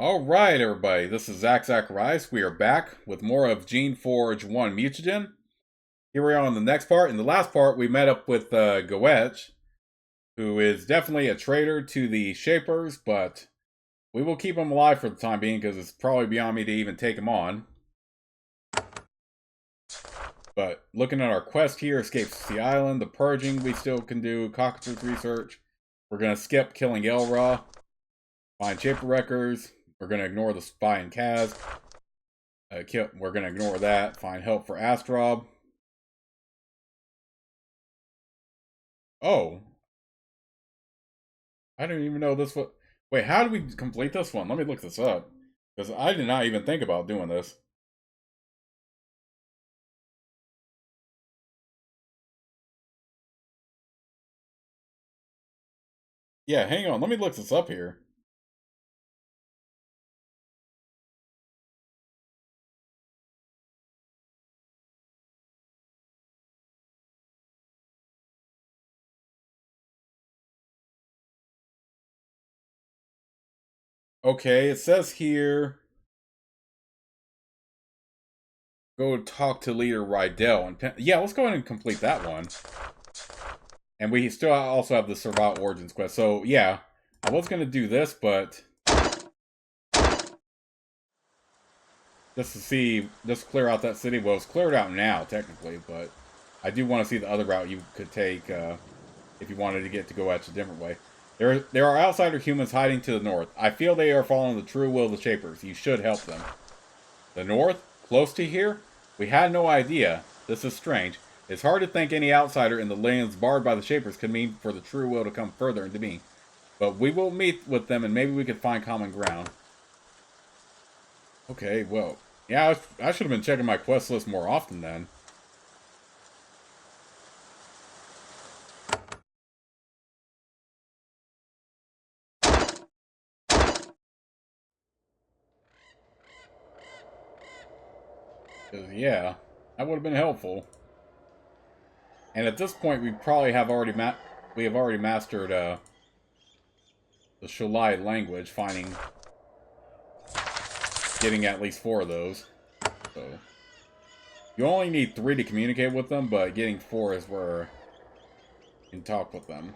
Alright, everybody, this is Zacharias. We are back with more of Geneforge 1 Mutagen. Here we are on the next part. In the last part, we met up with Goetch, who is definitely a traitor to the Shapers, but we will keep him alive for the time being because it's probably beyond me to even take him on. But looking at our quest here, escapes the island, the purging we still can do, cockatrice research. We're going to skip killing Elra, find Shaper records. We're going to ignore the spy and Kaz. We're going to ignore that. Find help for Astrob. Oh. I didn't even know this was... Wait, how do we complete this one? Let me look this up. Because I did not even think about doing this. Yeah, hang on. Let me look this up here. Okay, it says here... Go talk to leader Rydell. And yeah, let's go ahead and complete that one. And we still also have the Survival Origins quest. So, yeah. I was going to do this, but... Just to see... Just clear out that city. Well, it's cleared out now, technically, but... I do want to see the other route you could take, if you wanted to get to Goetch a different way. There are outsider humans hiding to the north. I feel they are following the true will of the Shapers. You should help them. The north? Close to here? We had no idea. This is strange. It's hard to think any outsider in the lands barred by the Shapers could mean for the true will to come further into being. But we will meet with them and maybe we could find common ground. Okay, well. Yeah, I should have been checking my quest list more often then. Yeah, that would have been helpful. And at this point, we probably have already mastered the Sholai language, getting at least 4 of those. So you only need 3 to communicate with them, but getting 4 is where you can talk with them.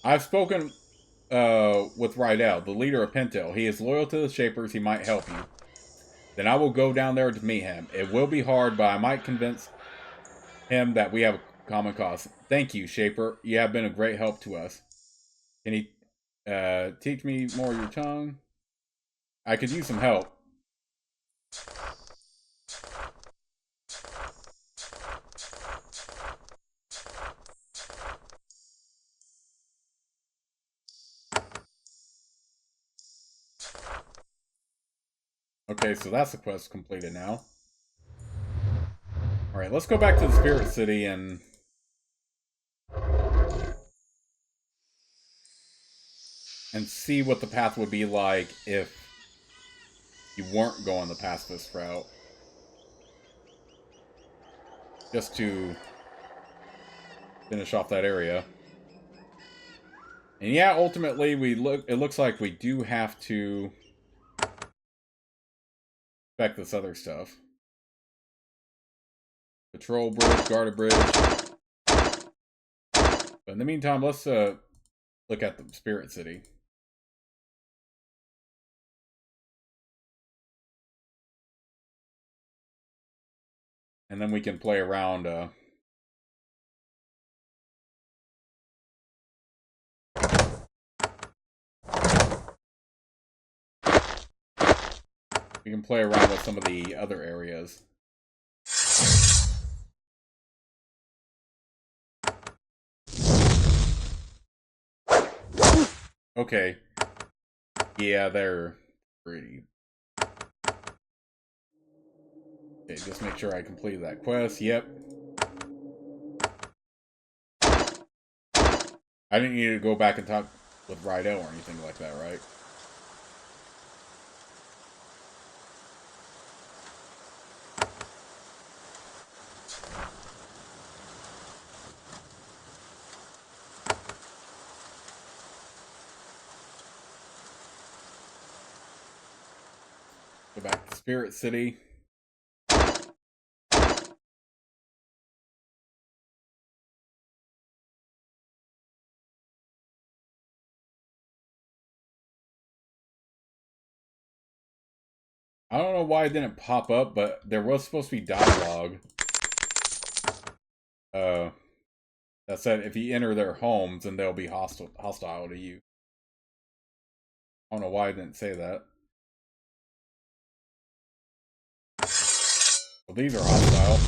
I've spoken with Rydell, the leader of Pentel. He is loyal to the Shapers. He might help you. Then I will go down there to meet him. It will be hard, but I might convince him that we have a common cause. Thank you, Shaper. You have been a great help to us. Can you teach me more of your tongue? I could use some help. Okay, so that's the quest completed now. Alright, let's go back to the Spirit City and... see what the path would be like if you weren't going the pacifist route. Just to finish off that area. And yeah, ultimately, it looks like we do have to affect this other stuff. Patrol bridge, guarded bridge. But in the meantime, let's look at the Spirit City. And then we can play around. We can play around with some of the other areas. Okay. Yeah, they're pretty. Okay, just make sure I completed that quest. Yep. I didn't need to go back and talk with Rydell or anything like that, right? Spirit City. I don't know why it didn't pop up, but there was supposed to be dialogue. That said, if you enter their homes, then they'll be hostile to you. I don't know why I didn't say that. Well, these are hostile.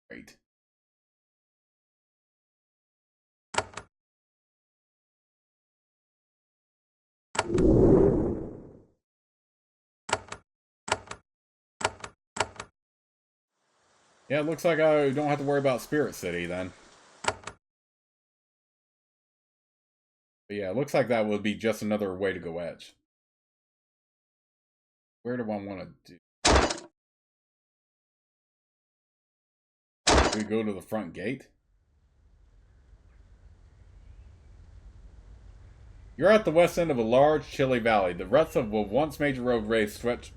Great. Yeah, it looks like I don't have to worry about Spirit City then. But yeah, it looks like that would be just another way to go edge. Where do I want to do? Do we go to the front gate? You're at the west end of a large, chilly valley. The ruts of a once major roadway stretch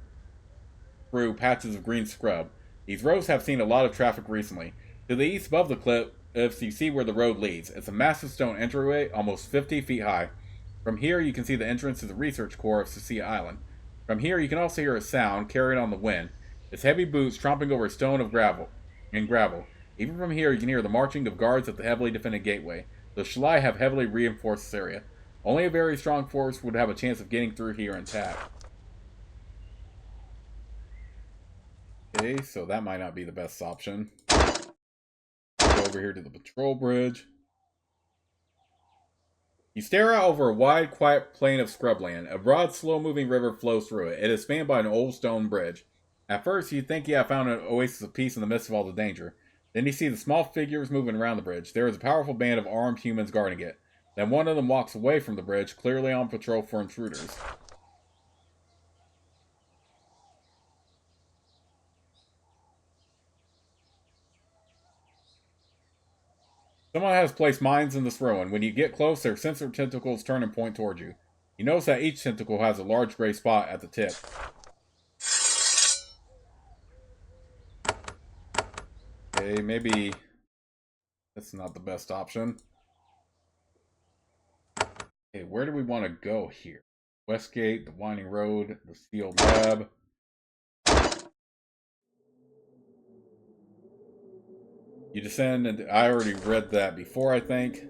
through patches of green scrub. These roads have seen a lot of traffic recently. To the east above the cliffs, you see where the road leads. It's a massive stone entryway, almost 50 feet high. From here, you can see the entrance to the research core of Cecilia Island. From here, you can also hear a sound carried on the wind. It's heavy boots tromping over stone of gravel. Even from here, you can hear the marching of guards at the heavily defended gateway. The Shalai have heavily reinforced this area. Only a very strong force would have a chance of getting through here intact. Okay, so that might not be the best option. Go over here to the patrol bridge. You stare out over a wide, quiet plain of scrubland. A broad, slow-moving river flows through it. It is spanned by an old stone bridge. At first, you think you have found an oasis of peace in the midst of all the danger. Then you see the small figures moving around the bridge. There is a powerful band of armed humans guarding it. Then one of them walks away from the bridge, clearly on patrol for intruders. Someone has placed mines in this ruin. When you get close, their sensor tentacles turn and point towards you. You notice that each tentacle has a large gray spot at the tip. Okay, maybe that's not the best option. Okay, where do we want to go here? Westgate, the Winding Road, the Sealed Lab. You descend, and I already read that before, I think.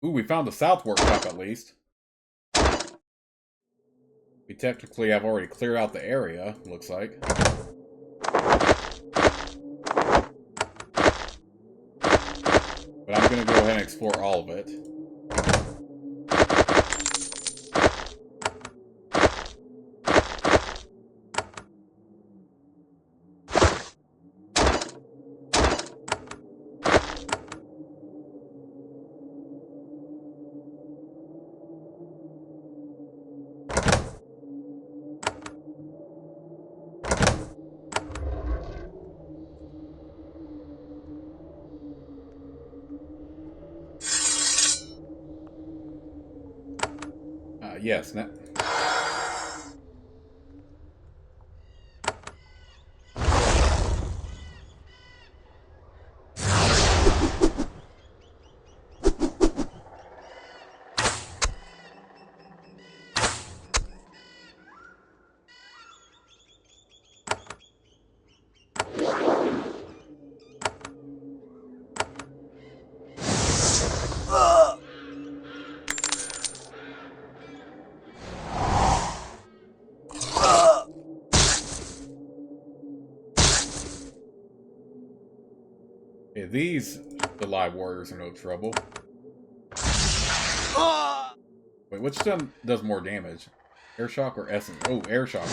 Ooh, we found the South Workshop at least. We technically have already cleared out the area, looks like. But I'm going to go ahead and explore all of it. Yes. Okay, these July warriors are no trouble. Wait, which one does more damage? Air shock or essence? Oh, air shock.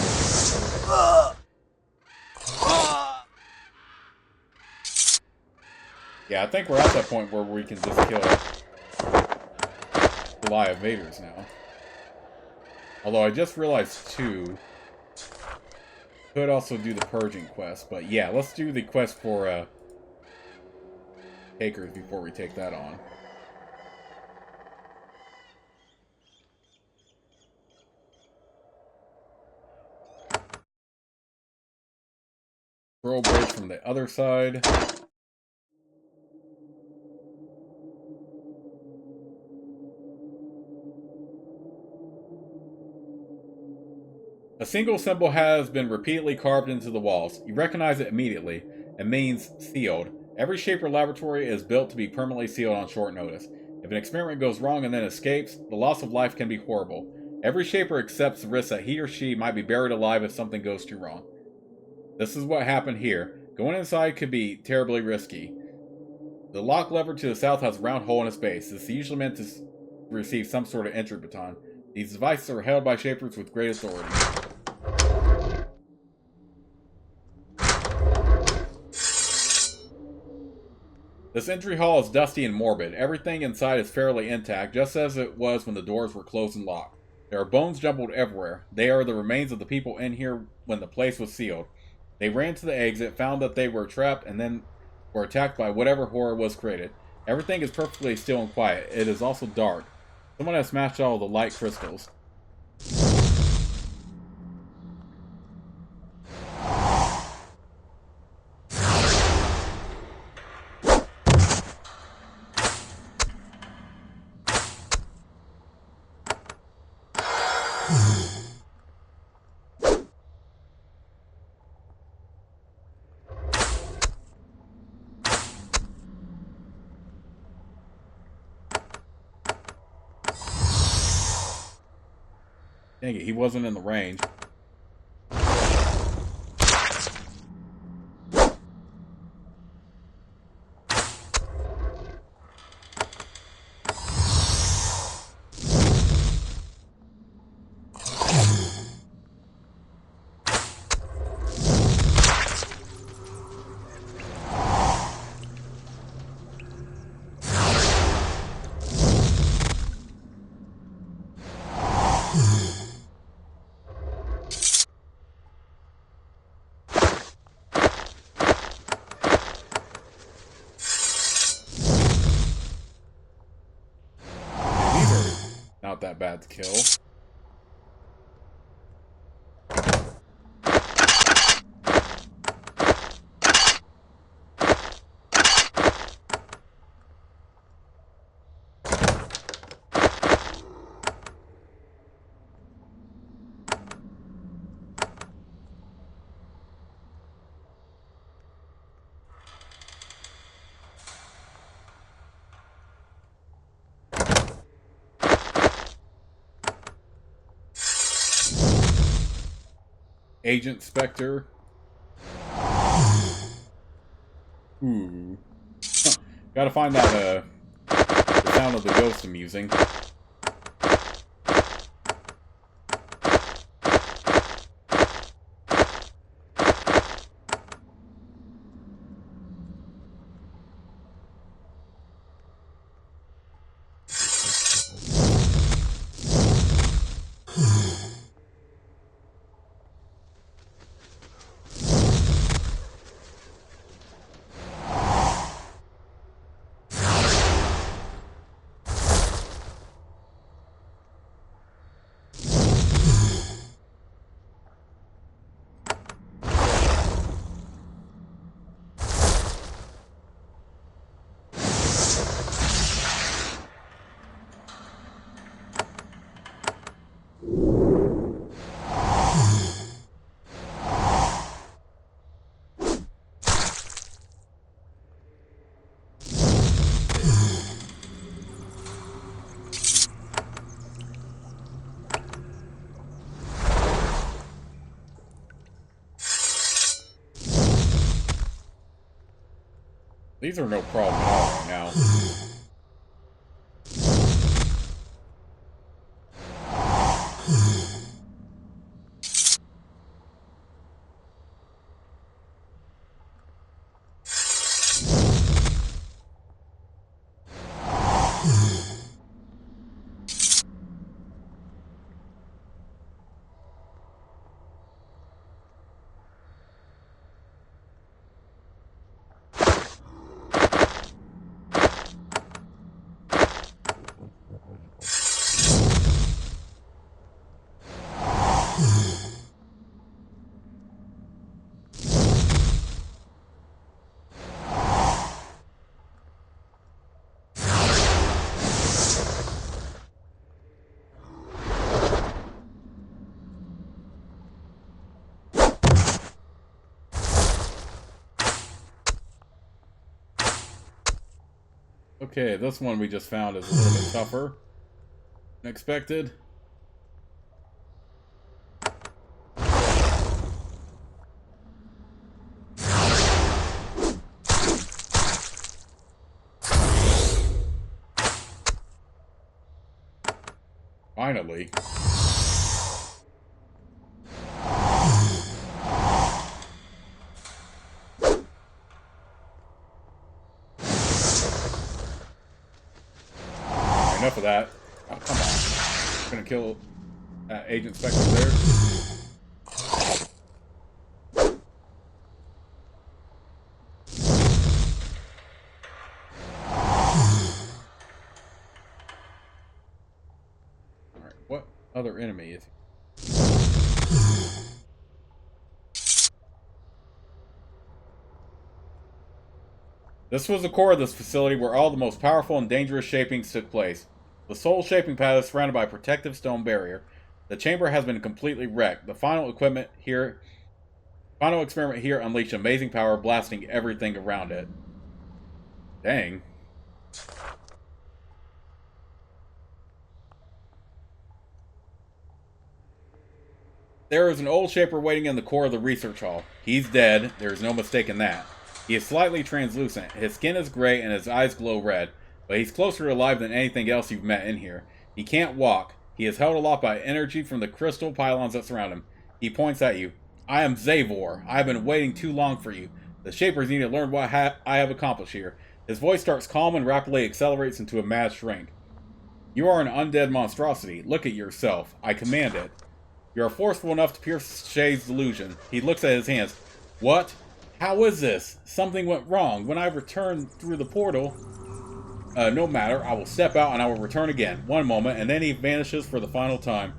Yeah, I think we're at that point where we can just kill July invaders now. Although I just realized too, could also do the purging quest, but yeah, let's do the quest for takers before we take that on. Throw bridge from the other side. A single symbol has been repeatedly carved into the walls. You recognize it immediately. It means sealed. Every Shaper laboratory is built to be permanently sealed on short notice. If an experiment goes wrong and then escapes, the loss of life can be horrible. Every Shaper accepts the risk that he or she might be buried alive if something goes too wrong. This is what happened here. Going inside could be terribly risky. The lock lever to the south has a round hole in its base. This is usually meant to receive some sort of entry baton. These devices are held by Shapers with great authority. This entry hall is dusty and morbid. Everything inside is fairly intact, just as it was when the doors were closed and locked. There are bones jumbled everywhere. They are the remains of the people in here when the place was sealed. They ran to the exit, found that they were trapped, and then were attacked by whatever horror was created. Everything is perfectly still and quiet. It is also dark. Someone has smashed all the light crystals. Dang it, he wasn't in the range. Not that bad to kill. Agent Spectre. Ooh. Gotta find that, the sound of the ghost I'm using. These are no problem at all right now. Okay, this one we just found is a little bit tougher than expected. Finally. Enough of that. Oh, come on. I'm gonna kill Agent Spectre there. Alright, what other enemy is he? This was the core of this facility where all the most powerful and dangerous shapings took place. The sole shaping pad is surrounded by a protective stone barrier. The chamber has been completely wrecked. The final experiment here unleashed amazing power, blasting everything around it. Dang. There is an old shaper waiting in the core of the research hall. He's dead, there is no mistaking that. He is slightly translucent, his skin is gray and his eyes glow red, but he's closer to alive than anything else you've met in here. He can't walk. He is held aloft by energy from the crystal pylons that surround him. He points at you. I am Zavor. I have been waiting too long for you. The Shapers need to learn what I have accomplished here. His voice starts calm and rapidly accelerates into a mad shrink. You are an undead monstrosity. Look at yourself. I command it. You are forceful enough to pierce Shay's delusion. He looks at his hands. What? How is this? Something went wrong. When I returned through the portal... no matter. I will step out and I will return again. One moment, and then he vanishes for the final time.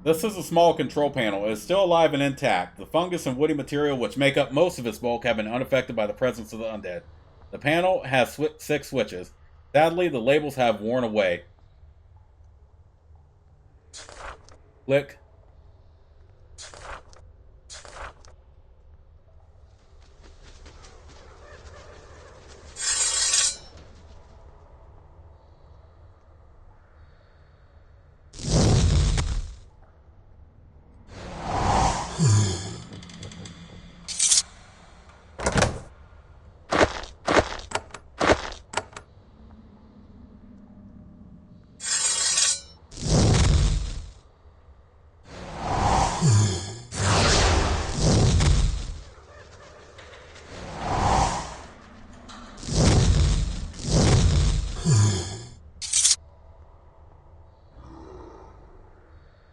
This is a small control panel. It is still alive and intact. The fungus and woody material which make up most of its bulk have been unaffected by the presence of the undead. The panel has 6 switches. Sadly, the labels have worn away. Click.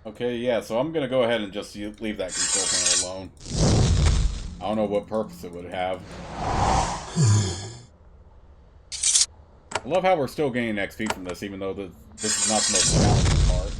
Okay, yeah, so I'm gonna go ahead and just leave that control panel alone. I don't know what purpose it would have. I love how we're still gaining XP from this, even though this is not the most challenging part.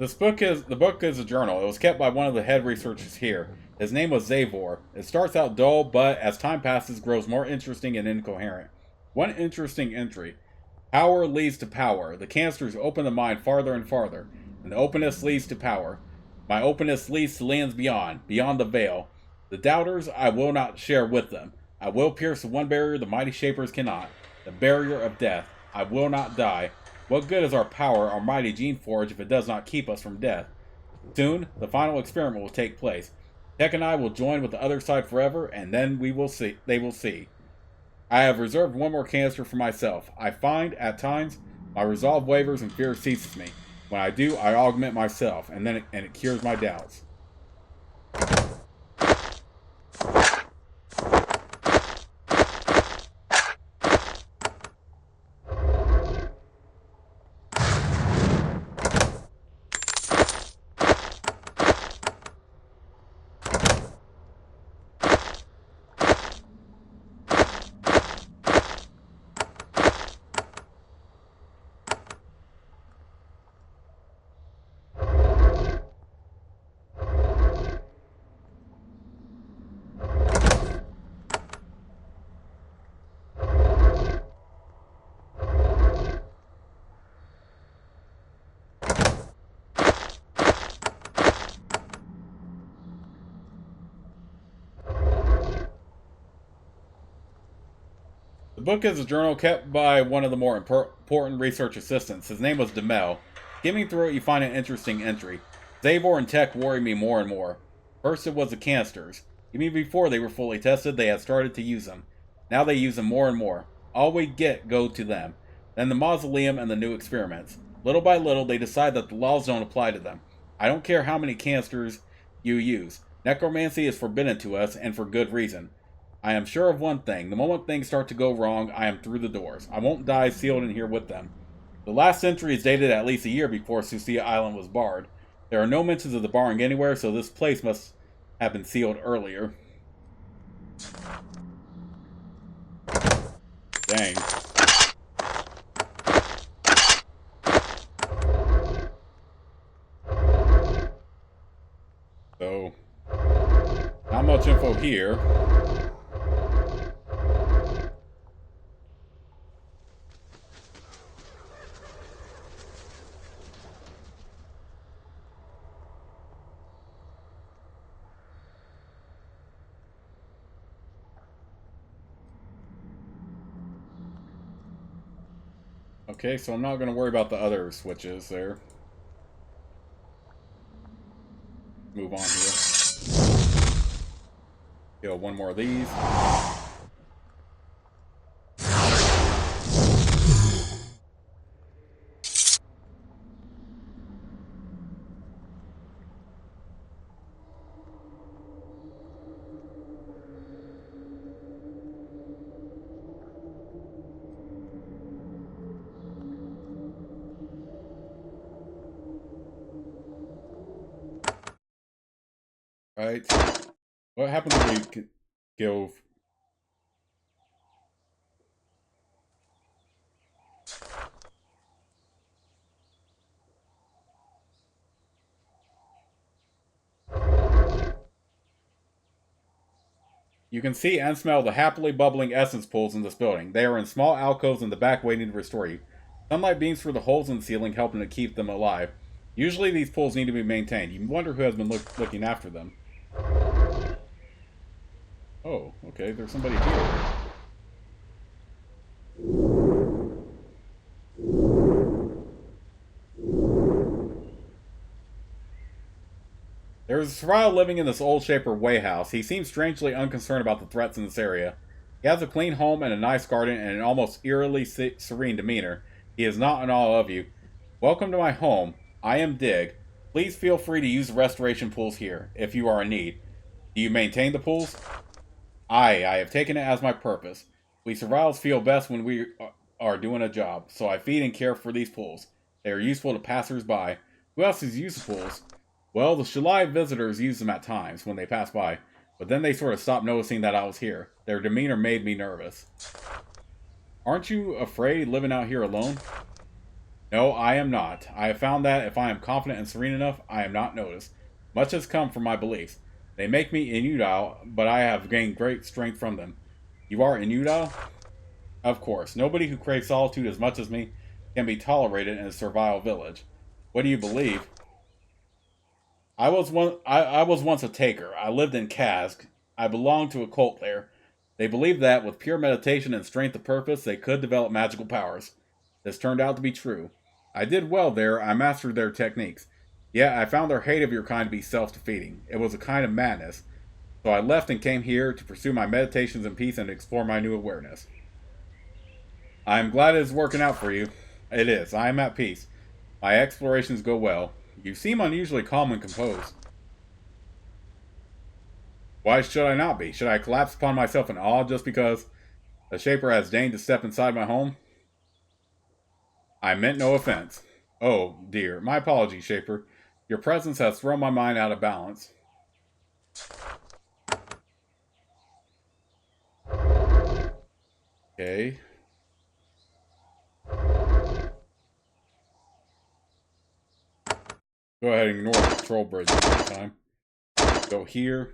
The book is a journal. It was kept by one of the head researchers here. His name was Zavor. It starts out dull, but as time passes, grows more interesting and incoherent. One interesting entry: power leads to power. The canisters open the mind farther and farther, and the openness leads to power. My openness leads to lands beyond, beyond the veil. The doubters I will not share with them. I will pierce the one barrier the mighty shapers cannot, the barrier of death. I will not die. What good is our power, our mighty Geneforge, if it does not keep us from death? Soon, the final experiment will take place. Tech and I will join with the other side forever, and then we will see. They will see. I have reserved one more canister for myself. I find, at times, my resolve wavers and fear seizes me. When I do, I augment myself, and it cures my doubts. The book is a journal kept by one of the more important research assistants. His name was Demel. Skimming through it, you find an interesting entry. Zavor and Tech worry me more and more. First, it was the canisters. Even before they were fully tested, they had started to use them. Now they use them more and more. All we get go to them. Then the mausoleum and the new experiments. Little by little, they decide that the laws don't apply to them. I don't care how many canisters you use. Necromancy is forbidden to us, and for good reason. I am sure of one thing. The moment things start to go wrong, I am through the doors. I won't die sealed in here with them. The last entry is dated at least a year before Sucia Island was barred. There are no mentions of the barring anywhere, so this place must have been sealed earlier. Dang. So, not much info here. Okay, so I'm not going to worry about the other switches there. Move on here. Kill one more of these. Right. What happens when we kill? You can see and smell the happily bubbling essence pools in this building. They are in small alcoves in the back waiting to restore you. Sunlight beams through the holes in the ceiling, helping to keep them alive. Usually these pools need to be maintained. You wonder who has been looking after them. Oh, okay, there's somebody here. There is a survivor living in this old shaper way house. He seems strangely unconcerned about the threats in this area. He has a clean home and a nice garden and an almost eerily serene demeanor. He is not in awe of you. Welcome to my home. I am Dig. Please feel free to use the restoration pools here, if you are in need. Do you maintain the pools? I have taken it as my purpose. We survivors feel best when we are doing a job, so I feed and care for these pools. They are useful to passers-by. Who else has used the pools? Well, the Shalai visitors use them at times when they pass by, but then they sort of stopped noticing that I was here. Their demeanor made me nervous. Aren't you afraid living out here alone? No, I am not. I have found that if I am confident and serene enough, I am not noticed. Much has come from my beliefs. They make me inutile, but I have gained great strength from them. You are inutile? Of course. Nobody who craves solitude as much as me can be tolerated in a servile village. What do you believe? I was once a taker. I lived in Kask. I belonged to a cult there. They believed that with pure meditation and strength of purpose, they could develop magical powers. This turned out to be true. I did well there. I mastered their techniques. Yet I found their hate of your kind to be self-defeating. It was a kind of madness. So I left and came here to pursue my meditations in peace and explore my new awareness. I am glad it is working out for you. It is. I am at peace. My explorations go well. You seem unusually calm and composed. Why should I not be? Should I collapse upon myself in awe just because the Shaper has deigned to step inside my home? I meant no offense. Oh, dear. My apologies, Shaper. Your presence has thrown my mind out of balance. Okay. Go ahead and ignore the control bridge this time. Go here.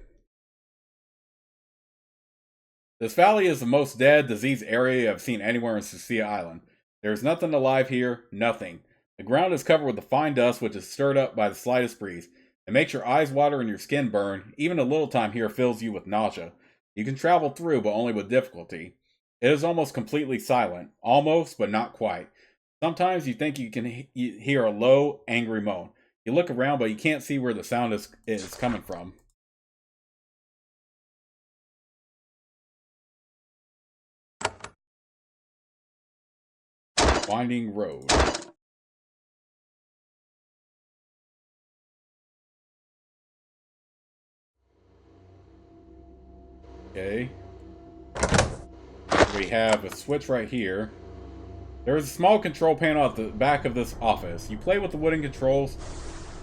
This valley is the most dead, diseased area I've seen anywhere in Sucia Island. There is nothing alive here, nothing. The ground is covered with the fine dust which is stirred up by the slightest breeze. It makes your eyes water and your skin burn. Even a little time here fills you with nausea. You can travel through, but only with difficulty. It is almost completely silent. Almost, but not quite. Sometimes you think you can hear a low, angry moan. You look around, but you can't see where the sound is coming from. Winding road. Okay. We have a switch right here. There is a small control panel at the back of this office. You play with the wooden controls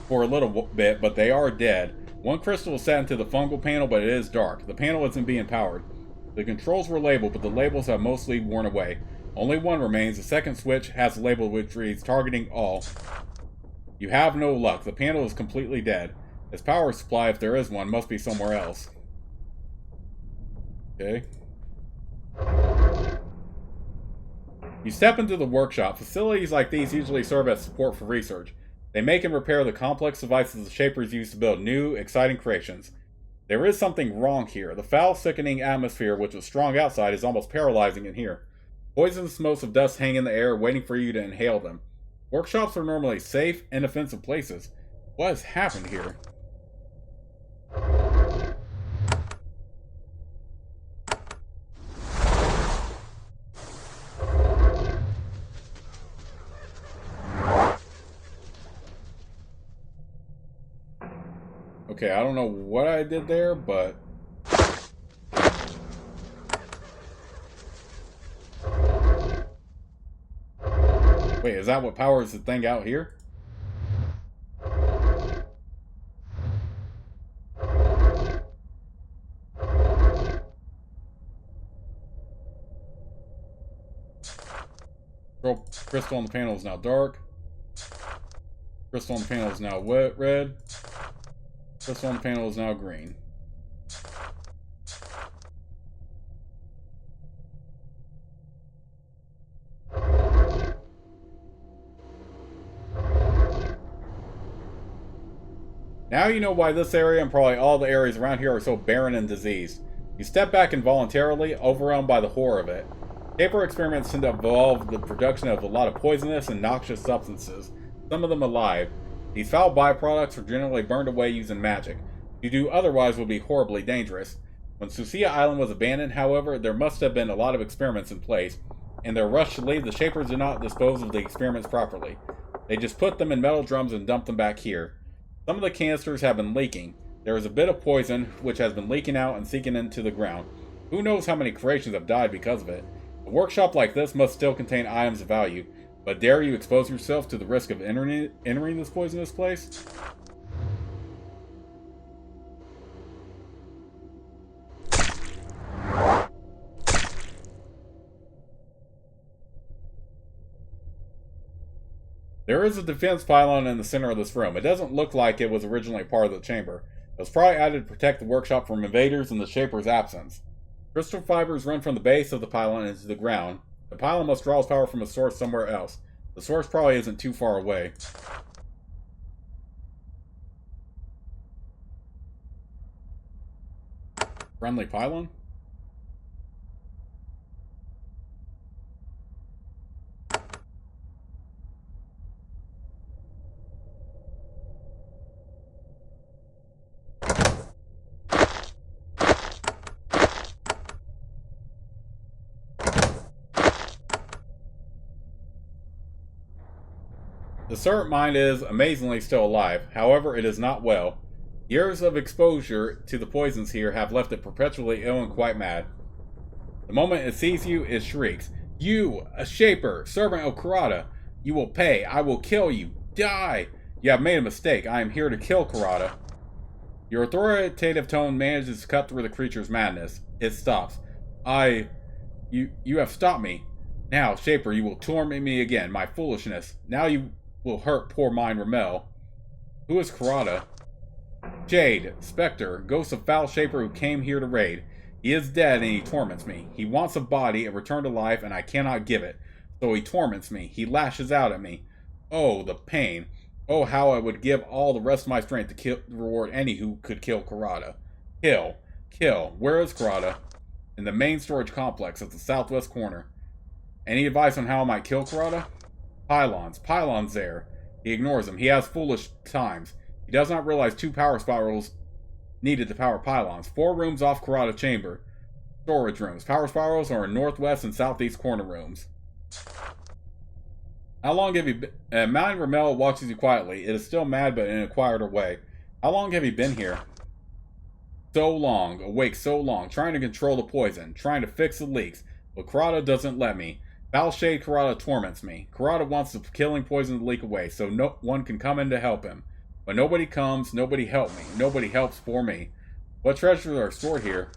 for a little bit, but they are dead. One crystal is set into the fungal panel, but it is dark. The panel isn't being powered. The controls were labeled, but the labels have mostly worn away. Only one remains. The second switch has a label which reads targeting all. You have no luck. The panel is completely dead. Its power supply, if there is one, must be somewhere else. Okay. You step into the workshop. Facilities like these usually serve as support for research. They make and repair the complex devices the Shapers use to build new, exciting creations. There is something wrong here. The foul, sickening atmosphere, which was strong outside, is almost paralyzing in here. Poisonous smokes of dust hang in the air, waiting for you to inhale them. Workshops are normally safe, inoffensive places. What has happened here? Okay, I don't know what I did there, but... Wait, is that what powers the thing out here? Crystal on the panel is now dark. Crystal on the panel is now red. Crystal on the panel is now green. Now you know why this area and probably all the areas around here are so barren and diseased. You step back involuntarily, overwhelmed by the horror of it. Shaper experiments tend to involve the production of a lot of poisonous and noxious substances, some of them alive. These foul byproducts are generally burned away using magic. To do otherwise would be horribly dangerous. When Sucia Island was abandoned, however, there must have been a lot of experiments in place. In their rush to leave, the Shapers did not dispose of the experiments properly. They just put them in metal drums and dumped them back here. Some of the canisters have been leaking. There is a bit of poison which has been leaking out and seeking into the ground. Who knows how many creations have died because of it? A workshop like this must still contain items of value, but dare you expose yourself to the risk of entering this poisonous place? There is a defense pylon in the center of this room. It doesn't look like it was originally part of the chamber. It was probably added to protect the workshop from invaders in the Shaper's absence. Crystal fibers run from the base of the pylon into the ground. The pylon must draw its power from a source somewhere else. The source probably isn't too far away. Friendly pylon? The serpent mind is, amazingly, still alive. However, it is not well. Years of exposure to the poisons here have left it perpetually ill and quite mad. The moment it sees you, it shrieks, "You, a Shaper, servant of Kurata! You will pay! I will kill you! Die! You have made a mistake. I am here to kill Kurata." Your authoritative tone manages to cut through the creature's madness. It stops. You have stopped me. Now, Shaper, you will torment me again. My foolishness. Now you will hurt poor mine Ramel. Who is Kurata? Jade, Spectre, ghost of foul Shaper who came here to raid. He is dead and he torments me. He wants a body, a return to life, and I cannot give it. So he torments me. He lashes out at me. Oh, the pain. Oh, how I would give all the rest of my strength to reward any who could kill Kurata. Kill. Kill. Where is Kurata? In the main storage complex at the southwest corner. Any advice on how I might kill Kurata? Pylons. Pylons there. He ignores them. He has foolish times. He does not realize 2 power spirals needed to power pylons. 4 rooms off Kurata chamber. Storage rooms. Power spirals are in northwest and southeast corner rooms. How long have you been? Mine Ramel watches you quietly. It is still mad, but in a quieter way. How long have you been here? So long. Awake so long. Trying to control the poison. Trying to fix the leaks. But Kurata doesn't let me. Foul Shade Kurata torments me. Kurata wants the killing poison to leak away, so no one can come in to help him. But nobody comes, nobody helps me. Nobody helps for me. What treasures are stored here?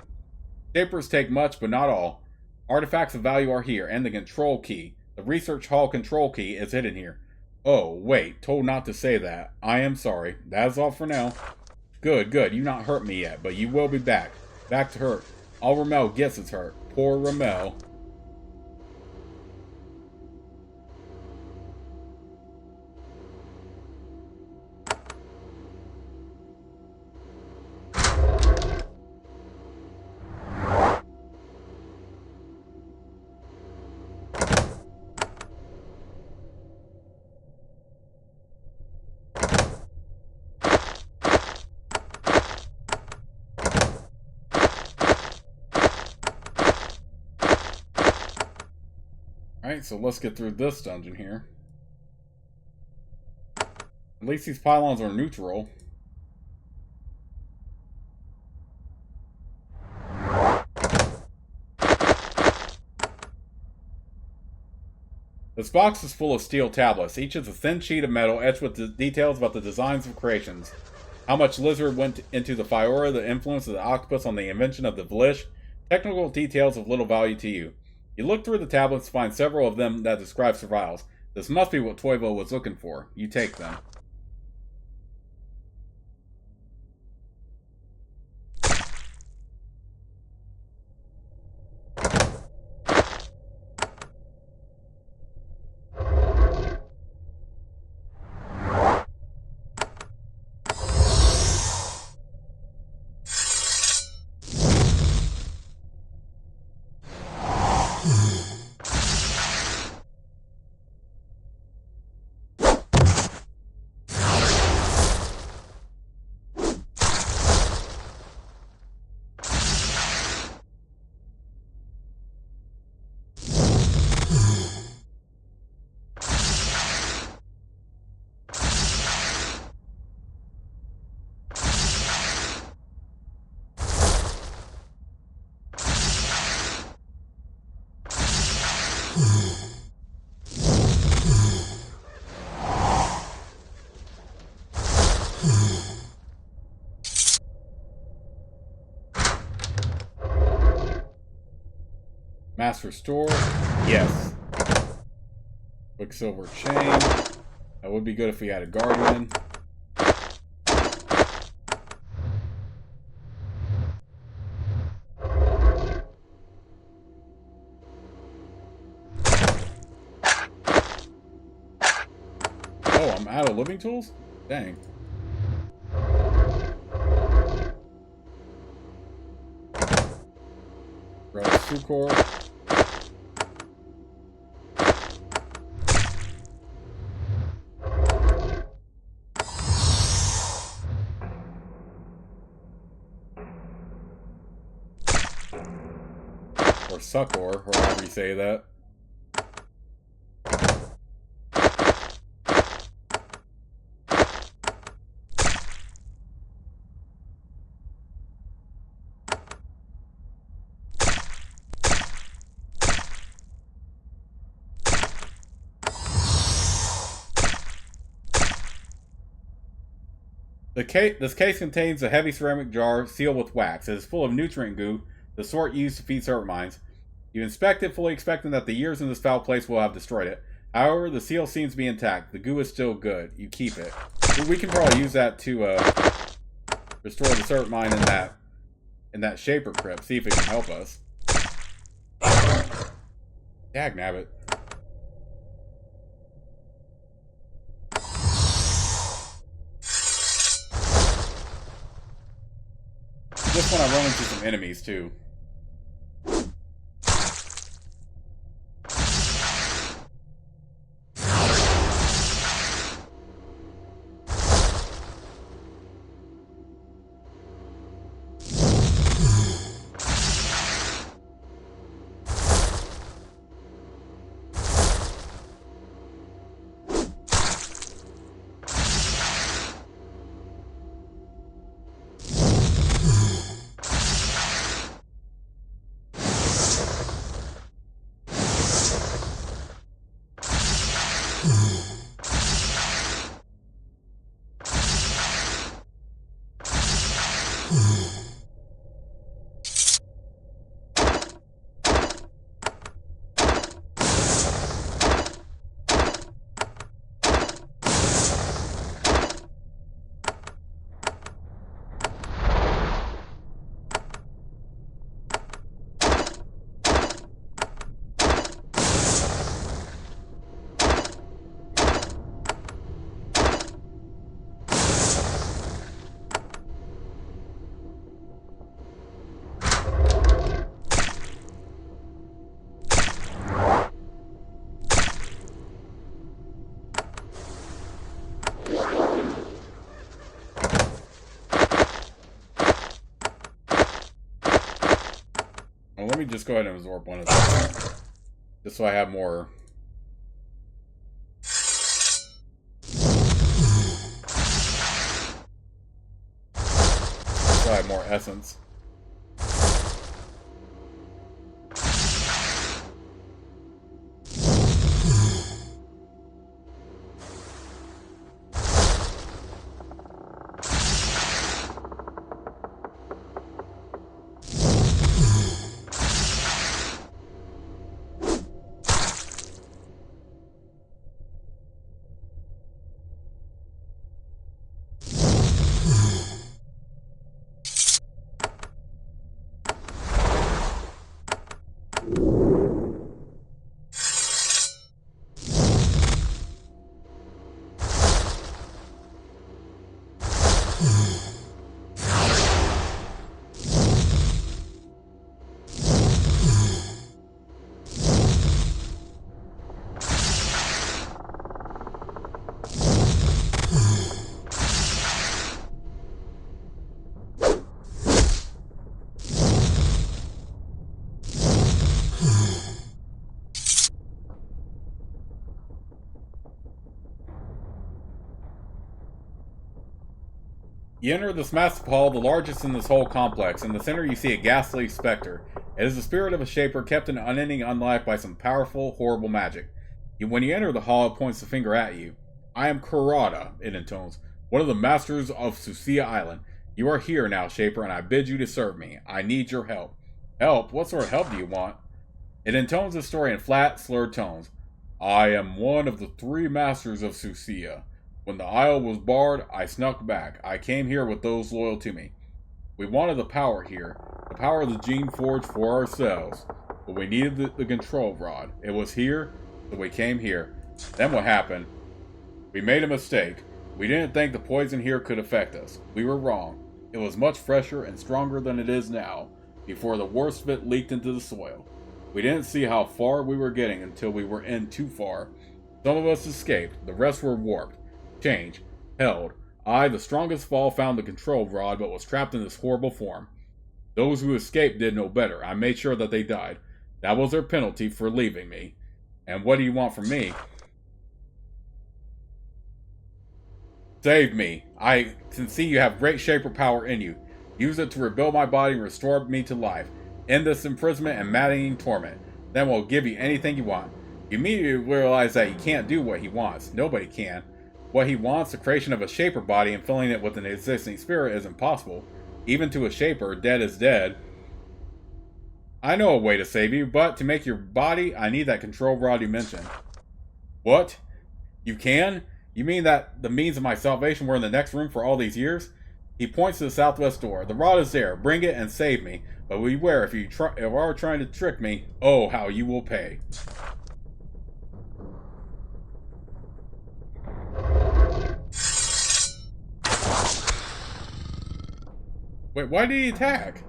Shapers take much, but not all. Artifacts of value are here, and the control key. The research hall control key is hidden here. Oh, wait, told not to say that. I am sorry. That is all for now. Good, good, you not hurt me yet, but you will be back. Back to hurt. All Ramel gets is hurt. Poor Ramel. Alright, so let's get through this dungeon here. At least these pylons are neutral. This box is full of steel tablets. Each is a thin sheet of metal etched with the details about the designs of creations. How much lizard went into the Fiora, the influence of the octopus on the invention of the Vlish. Technical details of little value to you. You look through the tablets to find several of them that describe survivals. This must be what Toivo was looking for. You take them. Master Store. Yes. Quicksilver chain. That would be good if we had a guardian. Oh, I'm out of living tools? Dang. Grab Sucor. Or Succor, or however you say that. This case contains a heavy ceramic jar sealed with wax. It is full of nutrient goo, the sort used to feed serpent mines. You inspect it, fully expecting that the years in this foul place will have destroyed it. However, the seal seems to be intact. The goo is still good. You keep it. We can probably use that to restore the serpent mine in that Shaper crypt. See if it can help us. Dagnabbit. Just when I run into some enemies too. Well, let me just go ahead and absorb one of those. Just so I have more. So I have more essence. You enter this massive hall, the largest in this whole complex. In the center, you see a ghastly specter. It is the spirit of a Shaper kept in unending unlife by some powerful, horrible magic. When you enter the hall, it points the finger at you. I am Kurata, it intones, one of the masters of Sucia Island. You are here now, Shaper, and I bid you to serve me. I need your help. Help? What sort of help do you want? It intones the story in flat, slurred tones. I am one of the 3 masters of Susia. When the isle was barred, I snuck back. I came here with those loyal to me. We wanted the power here, the power of the Geneforge for ourselves. But we needed the control rod. It was here, so we came here. Then what happened? We made a mistake. We didn't think the poison here could affect us. We were wrong. It was much fresher and stronger than it is now, before the worst of it leaked into the soil. We didn't see how far we were getting until we were in too far. Some of us escaped, the rest were warped, changed, held. I, the strongest of all, found the control rod but was trapped in this horrible form. Those who escaped did no better. I made sure that they died. That was their penalty for leaving me. And what do you want from me? Save me. I can see you have great shaper power in you. Use it to rebuild my body and restore me to life. End this imprisonment and maddening torment. Then we'll give you anything you want. You immediately realize that you can't do what he wants. Nobody can. What he wants, the creation of a shaper body and filling it with an existing spirit, is impossible. Even to a shaper, dead is dead. I know a way to save you, but to make your body, I need that control rod you mentioned. What? You can? You mean that the means of my salvation were in the next room for all these years? He points to the southwest door. The rod is there. Bring it and save me. But beware, if you are trying to trick me, oh, how you will pay. Wait, why did he attack?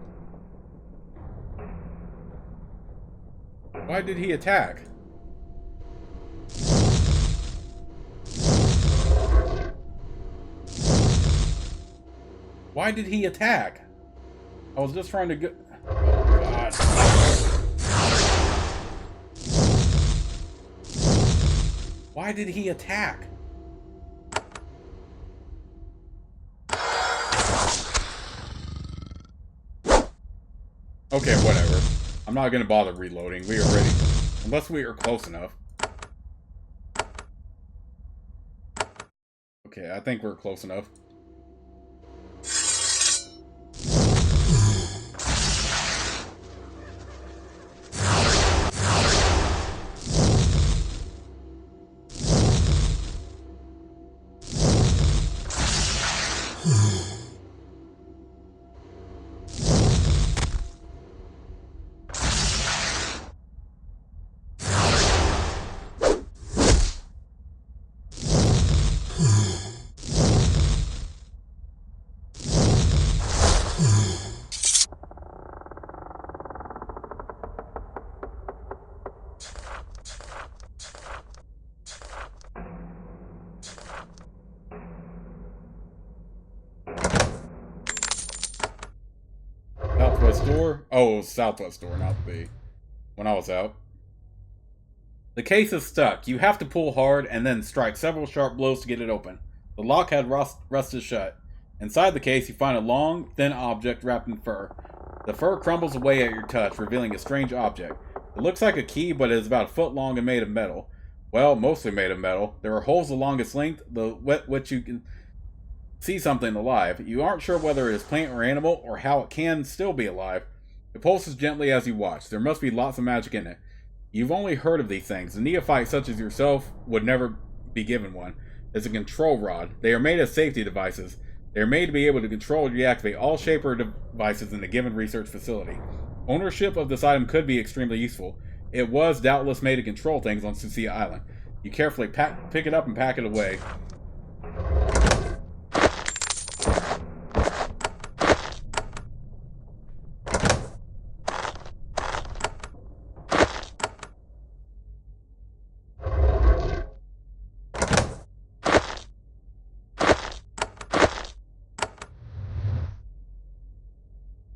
Why did he attack? Why did he attack? I was just trying to get... Oh, God. Why did he attack? Okay, whatever. I'm not gonna bother reloading. We are ready. Unless we are close enough. Okay, I think we're close enough. Southwest door? Oh, it was southwest door, not the B. When I was out. The case is stuck. You have to pull hard and then strike several sharp blows to get it open. The lock had rusted shut. Inside the case, you find a long, thin object wrapped in fur. The fur crumbles away at your touch, revealing a strange object. It looks like a key, but it is about a foot long and made of metal. Well, mostly made of metal. There are holes along its length, which you can see something alive. You aren't sure whether it is plant or animal, or how it can still be alive. It pulses gently as you watch. There must be lots of magic in it. You've only heard of these things. A neophyte such as yourself would never be given one. It's a control rod. They are made as safety devices. They are made to be able to control and deactivate all shaper devices in a given research facility. Ownership of this item could be extremely useful. It was doubtless made to control things on Susia Island. You carefully pick it up and pack it away.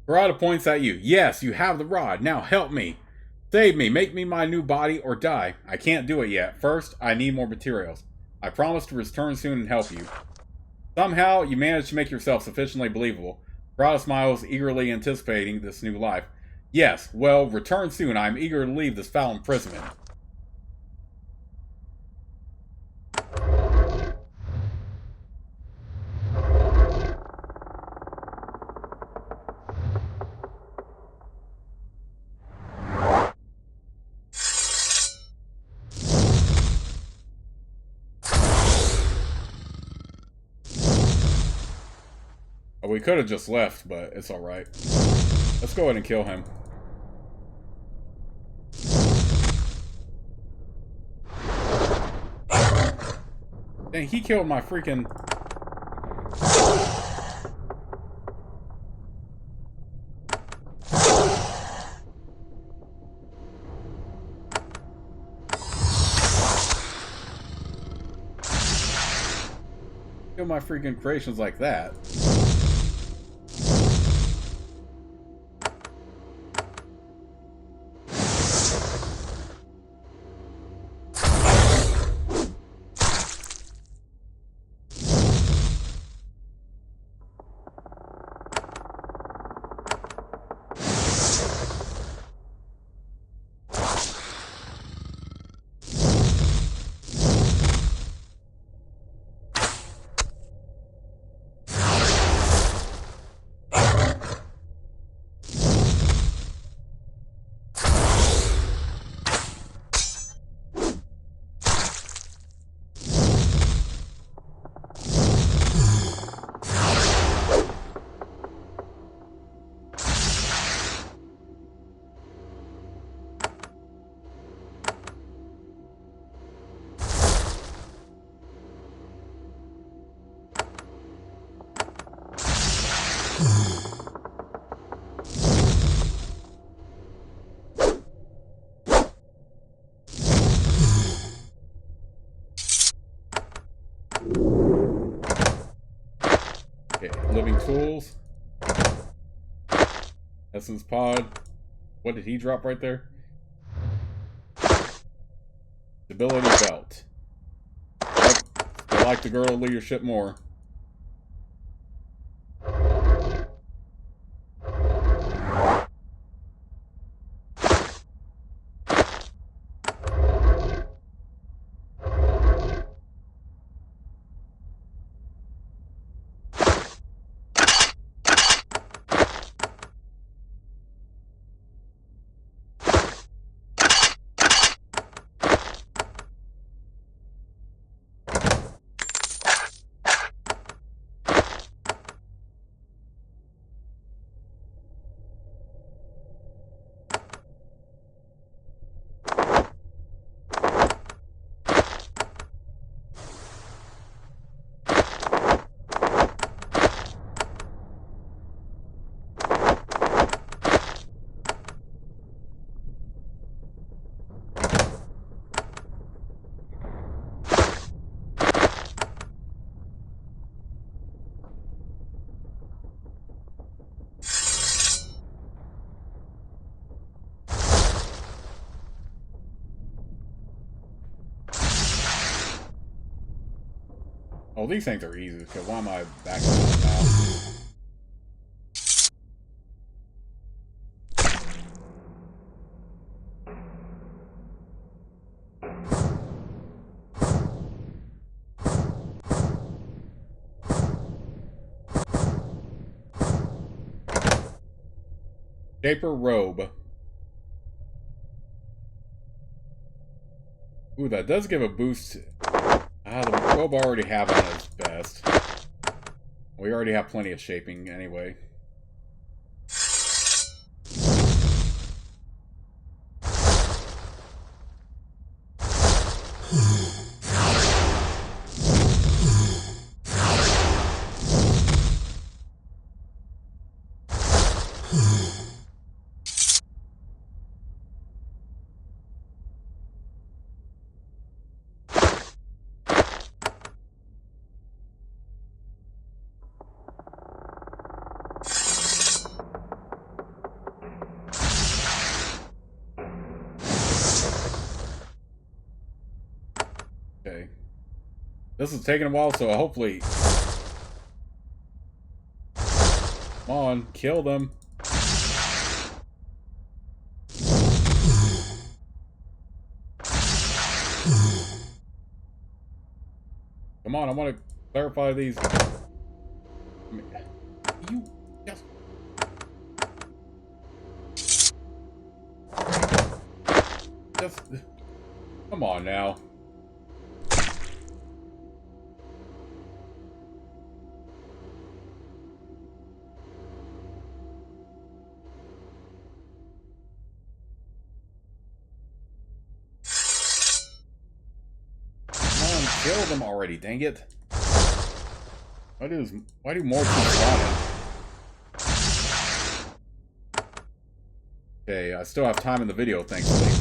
Barada points at you. Yes, you have the rod. Now help me. Save me. Make me my new body or die. I can't do it yet. First, I need more materials. I promise to return soon and help you. Somehow, you manage to make yourself sufficiently believable. Barada smiles, eagerly anticipating this new life. Yes, well, return soon. I am eager to leave this foul imprisonment. Oh, we could have just left, but it's alright. Let's go ahead and kill him. Dang, he killed my freaking... Kill my freaking creations like that. Living tools. Essence pod. What did he drop right there? Stability belt. Yep. I like the girl leadership more. Oh, these things are easy to kill. Why am I backing out now? Shaper robe. Ooh, that does give a boost. Ah, the robe I already have on is best. We already have plenty of shaping anyway. Okay. This is taking a while, so hopefully... Come on, kill them. Come on, I want to clarify these. You just... Come on now. Kill them already, dang it. Why do more keep spawning? Okay, I still have time in the video, thankfully.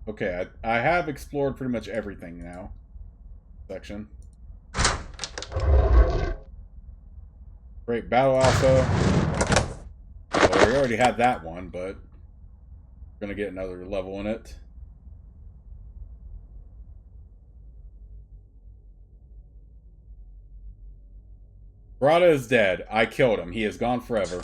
Okay, I have explored pretty much everything now. Section. Great Battle Alpha. Well, we already had that one, but we're gonna get another level in it. Barada is dead. I killed him. He is gone forever.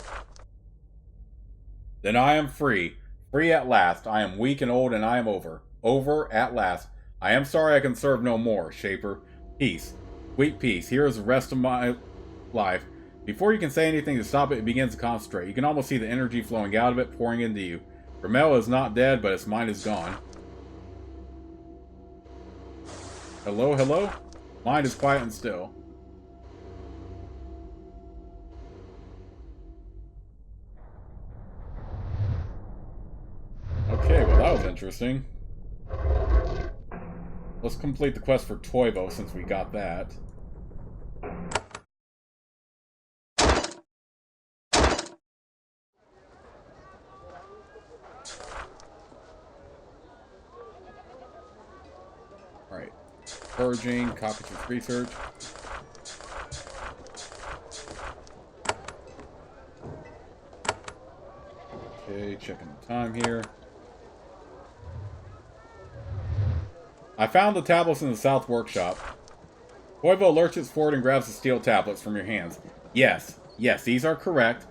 Then I am free. Free at last. I am weak and old, and I am over. Over at last. I am sorry I can serve no more, Shaper. Peace. Sweet peace. Here is the rest of my life. Before you can say anything to stop it, it begins to concentrate. You can almost see the energy flowing out of it, pouring into you. Ramel is not dead, but its mind is gone. Hello, hello? Mind is quiet and still. Okay, well that was interesting. Let's complete the quest for Toivo since we got that. Alright. Purging, copy to research. Okay, checking the time here. I found the tablets in the South Workshop. Toivo lurches forward and grabs the steel tablets from your hands. Yes, these are correct.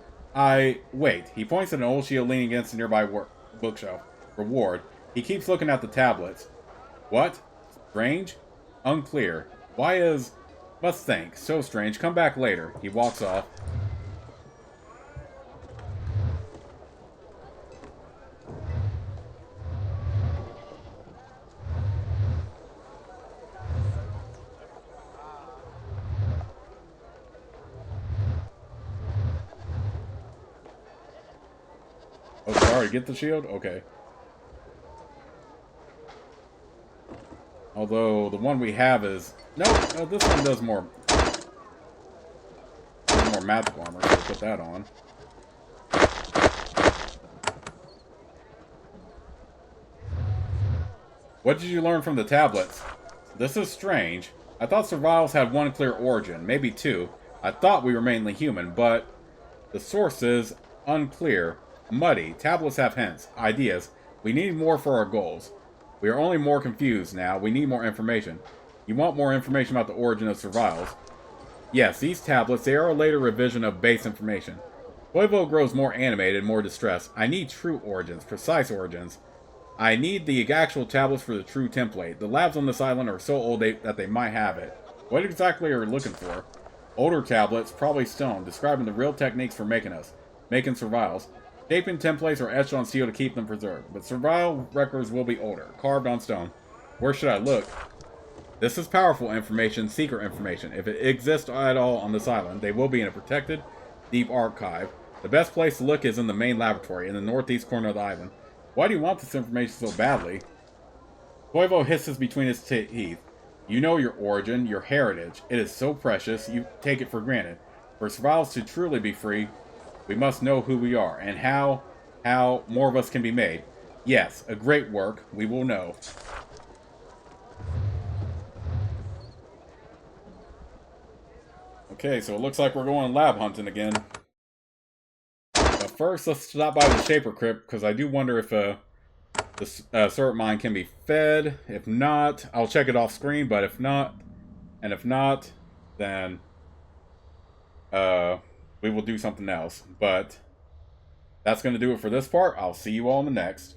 Wait. He points at an old shield leaning against a nearby bookshelf. Reward. He keeps looking at the tablets. What? Strange? Unclear. Why is... Must think. So strange. Come back later. He walks off. Oh, sorry, get the shield? Okay. Although, the one we have is... No, this one does more magic armor, so put that on. What did you learn from the tablets? This is strange. I thought survivals had one clear origin, maybe two. I thought we were mainly human, but... The source is unclear. Muddy. Tablets have hints, ideas. We need more for our goals. We are only more confused now. We need more information. You want more information about the origin of survivals? Yes, these tablets, they are a later revision of base information. Toivo grows more animated, more distressed. I need true origins, precise origins. I need the actual tablets for the true template. The labs on this island are so old that they might have it. What exactly are you looking for? Older tablets, probably stone, describing the real techniques for making survivals. Shaping templates are etched on steel to keep them preserved, but survival records will be older, carved on stone. Where should I look? This is powerful information, secret information. If it exists at all on this island, they will be in a protected, deep archive. The best place to look is in the main laboratory, in the northeast corner of the island. Why do you want this information so badly? Toivo hisses between his teeth. You know your origin, your heritage. It is so precious, you take it for granted. For survivals to truly be free, we must know who we are, and how more of us can be made. Yes, a great work, we will know. Okay, so it looks like we're going lab hunting again. But first, let's stop by the Shaper Crypt, because I do wonder if the serpent mine can be fed. If not, I'll check it off screen, but if not, then we will do something else. But that's going to do it for this part. I'll see you all in the next.